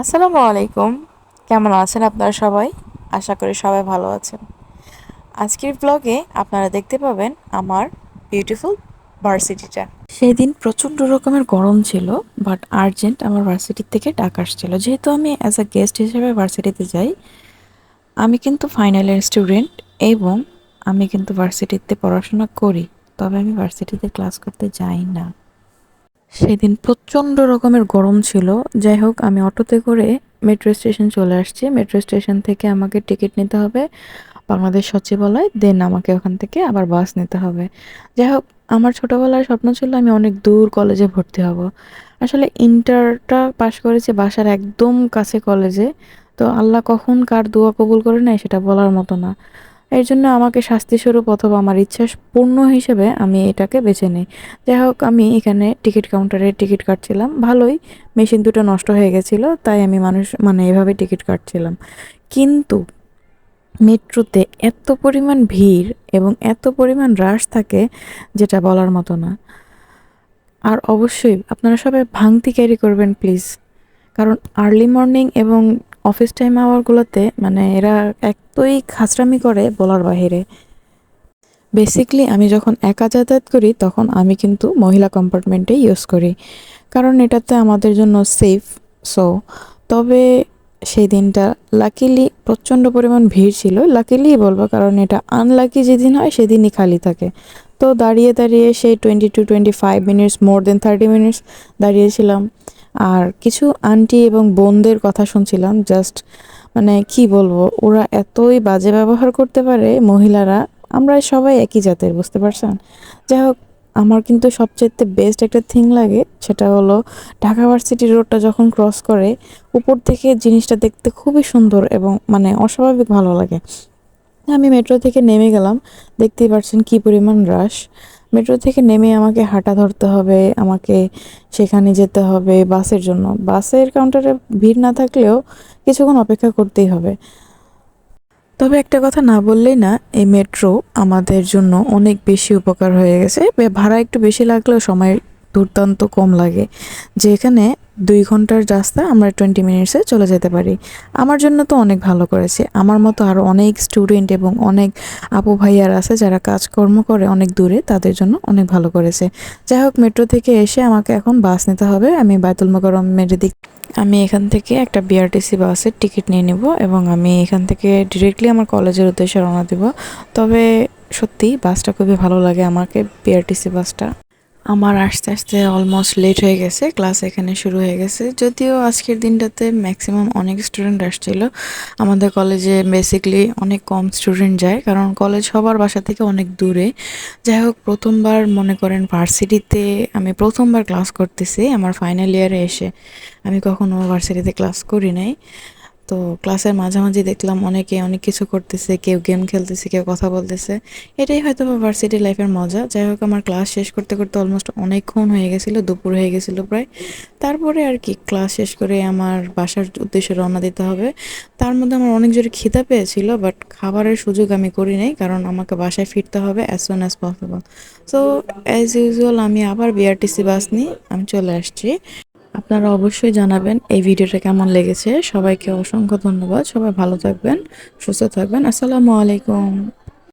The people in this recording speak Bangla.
আসসালামু আলাইকুম। কেমন আছেন আপনারা সবাই? আশা করি সবাই ভালো আছেন। আজকের ব্লগে আপনারা দেখতে পাবেন আমার বিউটিফুল ভার্সিটিটা। সেদিন প্রচণ্ড রকমের গরম ছিল, বাট আর্জেন্ট আমার ভার্সিটির থেকে ডাক আসছিল। যেহেতু আমি অ্যাজ আ গেস্ট হিসেবে ভার্সিটিতে যাই, আমি কিন্তু ফাইনাল ইয়ার স্টুডেন্ট এবং আমি কিন্তু ভার্সিটিতে পড়াশোনা করি, তবে আমি ভার্সিটিতে ক্লাস করতে যাই না। সেদিন প্রচণ্ড রকমের গরম ছিল। যাই হোক, আমি অটোতে করে মেট্রো স্টেশন চলে আসছি। মেট্রো স্টেশন থেকে আমাকে টিকিট নিতে হবে বাংলাদেশ সচিবালয়, দেন আমাকে ওখান থেকে আবার বাস নিতে হবে। যাই হোক, আমার ছোটোবেলার স্বপ্ন ছিল আমি অনেক দূর কলেজে ভর্তি হব। আসলে ইন্টারটা পাশ করেছি বাসার একদম কাছে কলেজে। তো আল্লাহ কখন কার দোয়া কবুল করে নেয় সেটা বলার মতো না। এর জন্য আমাকে শাস্তিস্বরূপ অথবা আমার ইচ্ছা পূর্ণ হিসেবে আমি এটাকে বেছে নিই। যাই হোক, আমি এখানে টিকিট কাউন্টারে টিকিট কাটছিলাম। ভালোই, মেশিন দুটো নষ্ট হয়ে গেছিলো, তাই আমি এভাবে টিকিট কাটছিলাম। কিন্তু মেট্রোতে এত পরিমাণ ভিড় এবং এত পরিমাণ রাশ থাকে, যেটা বলার মতো না। আর অবশ্যই আপনারা সবাই ভাঙতি ক্যারি করবেন প্লিজ, কারণ আর্লি মর্নিং এবং অফিস টাইম আওয়ারগুলোতে এরা এতই খাচরামি করে বলার বাহিরে। বেসিকলি আমি যখন একা যাতায়াত করি তখন আমি কিন্তু মহিলা কম্পার্টমেন্টে ইউজ করি, কারণ এটাতে আমাদের জন্য সেফ। সো তবে সেই দিনটা লাকিলি প্রচণ্ড পরিমাণ ভিড় ছিল। লাকিলি বলবো, কারণ এটা আনলাকি যেদিন হয় সেদিনই খালি থাকে। তো দাঁড়িয়ে দাঁড়িয়ে সেই 20 to 25 minutes, more than 30 minutes দাঁড়িয়েছিলাম। আর কিছু আন্টি এবং বোনদের কথা শুনছিলাম, জাস্ট কি বলবো, ওরা এতই বাজে ব্যবহার করতে পারে মহিলারা। আমরা সবাই একই জাতের, বুঝতে পারছেন? যাই হোক, আমার কিন্তু সবচাইতে বেস্ট একটা থিং লাগে, সেটা হলো ঢাকা ভার্সিটি রোডটা যখন ক্রস করে উপর থেকে জিনিসটা দেখতে খুবই সুন্দর এবং অস্বাভাবিক ভালো লাগে। আমি মেট্রো থেকে নেমে গেলাম, দেখতেই পাচ্ছেন কি পরিমাণ রাশ। মেট্রো থেকে নেমে আমাকে হাঁটা ধরতে হবে, আমাকে সেখানে যেতে হবে বাসের জন্য। বাসের কাউন্টারে ভিড় না থাকলেও কিছুক্ষণ অপেক্ষা করতেই হবে। তবে একটা কথা না বললেই না, এই মেট্রো আমাদের জন্য অনেক বেশি উপকার হয়ে গেছে। ভাড়া একটু বেশি লাগলেও সময় দুর্দান্ত কম লাগে, যে এখানে 2 ঘন্টার রাস্তা আমরা 20 মিনিটসে চলে যেতে পারি। আমার জন্য তো অনেক ভালো করেছে। আমার মতো আরও অনেক স্টুডেন্ট এবং অনেক আপু ভাইয়ার আছে যারা কাজকর্ম করে অনেক দূরে, তাদের জন্য অনেক ভালো করেছে। যাই হোক, মেট্রো থেকে এসে আমাকে এখন বাস নিতে হবে। আমি বায়তুল মোকাররমের দিক আমি এখান থেকে একটা বিআরটিসি বাসের টিকিট নিয়ে নিব এবং আমি এখান থেকে ডিরেক্টলি আমার কলেজের উদ্দেশ্যে রওনা দিব। তবে সত্যি বাসটা খুবই ভালো লাগে আমাকে, বিআরটিসি বাসটা। আমার আস্তে আস্তে অলমোস্ট লেট হয়ে গেছে, ক্লাস এখানে শুরু হয়ে গেছে। যদিও আজকের দিনটাতে ম্যাক্সিমাম অনেক স্টুডেন্ট আসছিল। আমাদের কলেজে বেসিকলি অনেক কম স্টুডেন্ট যায়, কারণ কলেজ সবার বাসা থেকে অনেক দূরে। যাই হোক, প্রথমবার মনে করেন ভার্সিটিতে আমি প্রথমবার ক্লাস করতেছি আমার ফাইনাল ইয়ারে এসে। আমি কখনো ভার্সিটিতে ক্লাস করি নাই। তো ক্লাসের মাঝামাঝি দেখলাম অনেকে অনেক কিছু করতেছে, কেউ গেম খেলতেছে, কেউ কথা বলতেছে। এটাই হয়তো বা ভার্সিটি লাইফের মজা। যাই হোক, আমার ক্লাস শেষ করতে করতে অলমোস্ট অনেকক্ষণ হয়ে গেছিলো, দুপুর হয়ে গেছিলো প্রায়। তারপরে আর কি ক্লাস শেষ করে আমার বাসার উদ্দেশ্যে রওনা দিতে হবে। তার মধ্যে আমার অনেক জোরে খিদা পেয়েছিল, বাট খাবারের সুযোগ আমি করি নাই, কারণ আমাকে বাসায় ফিরতে হবে as soon as possible. So as usual আমি আবার বিআরটিসি বাস নিয়ে আমি চলে আসছি। আপনারা অবশ্যই জানাবেন এই ভিডিওটা কেমন লেগেছে। সবাইকে অসংখ্য ধন্যবাদ। সবাই ভালো থাকবেন, সুস্থ থাকবেন। আসসালামু আলাইকুম।